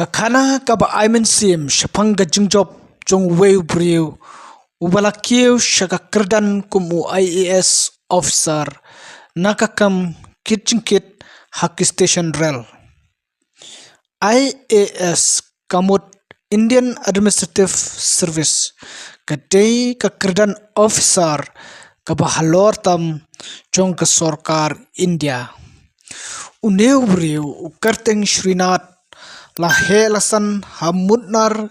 Kakana kaba aimen sim shapanga jingjop jong weu briu ubalakiu shaka kerdan kumu IAS officer nakakam kitchinkit haki station rail. IAS kamut Indian Administrative Service kadai kakerdan officer kabahalor tam jong ke sorkar India. Uneu briu ukarteng Srinath lahe lasan hamutnar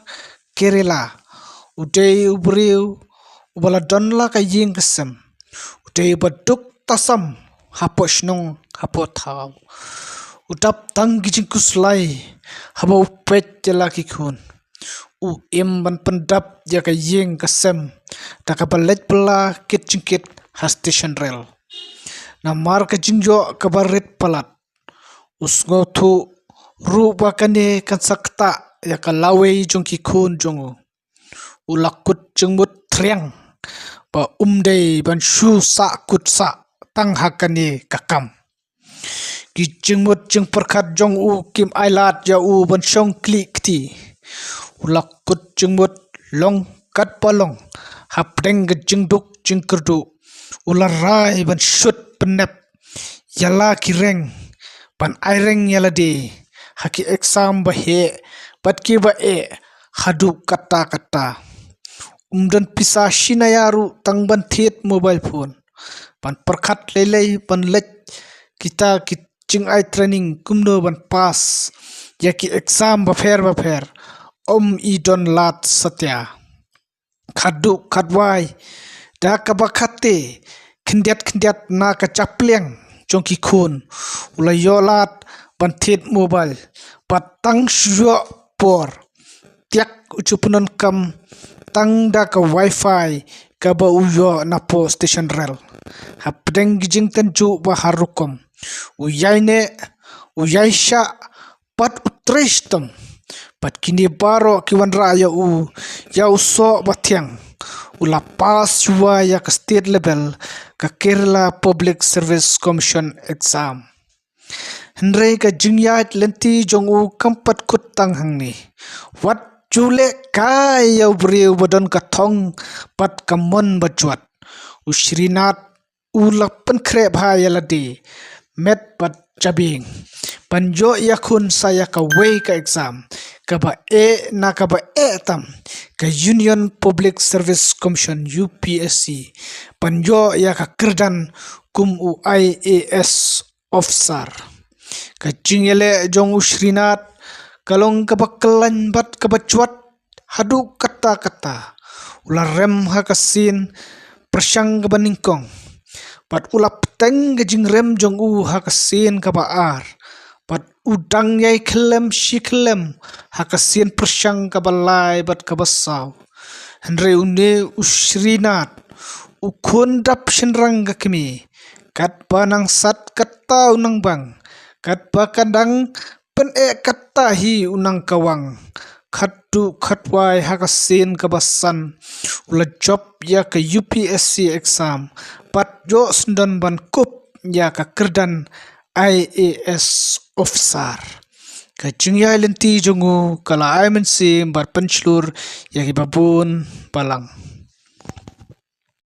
Kerala udai ubriu ubaladonla kaying kesem udai baduk tasam hapo shnong hapo thau udap tang gijingkus lai haba upet jalaki kun u ban pendap ya kaying kesem takabalet pela kit jingkit station rail namar kajingjo kabaret palat usngotu rupa kane kan sakta ya kalawe jongki kun jongo ulakut jengmut triang ba umdei ban shu sa kut sa tang hakane kakam ki jengmut jeng perkat jong u kim ailat ja u ban shong klik ti ulakut jengmut long kat palong hapdeng ge jengduk jengkerdu ularai ban shut penep yala kireng ban aireng yala de haki exam bahe batki ba hadu kata umdan pisa shinayaru tangban thet mobile phone ban perkhat lelei ban lech kita kitching ai training kumno ban pass yaki exam ba pher i don lat satya khadu khadwai da kabakate khindiat na ka chapleng jongki khun ulayolat ban thet mobile patang shyo por tiak ucupunan kam tang da ka wifi ka ba uyo na po station rail hapdeng gijing tenju ba harukom uyaisha pat utreshtam pat kini baro kiwan raya ya uso batyang ulapas yuwa ya ka state level ka Kerala Public Service Commission exam Henry ka jingyat lenti jong u kampat kut tang hangni wat jule kai ya briu badon ka thong pat kamon bajuat usrinat ulapan kre bhaya ladi met pat jabing panjo yakun saya ka way ka exam ka ba na ka ba tam ka Union Public Service Commission UPSC panjo ya ka kerdan kum u IAS officer ka jingele jong usrinat kalong kabakalan bat kabacuat hadu kata ularem hakasin persyang kabaningkong pat ulap teng gajing rem jong u hakasin kabaar pat udang yai kelem shiklem hakasin persyang kabalai bat kabasaw henre une usrinat ukundap shenrang gakimi kat banang sat kata unang bang kat bakadang pen katahi unang kawang khatu khatwai hakasin kabasan ula job ya ke UPSC exam pat jo sundan ban kup ya ka kerdan IAS officer ka jingya lenti jongu kala aimen sim bar penchlur ya ki babun palang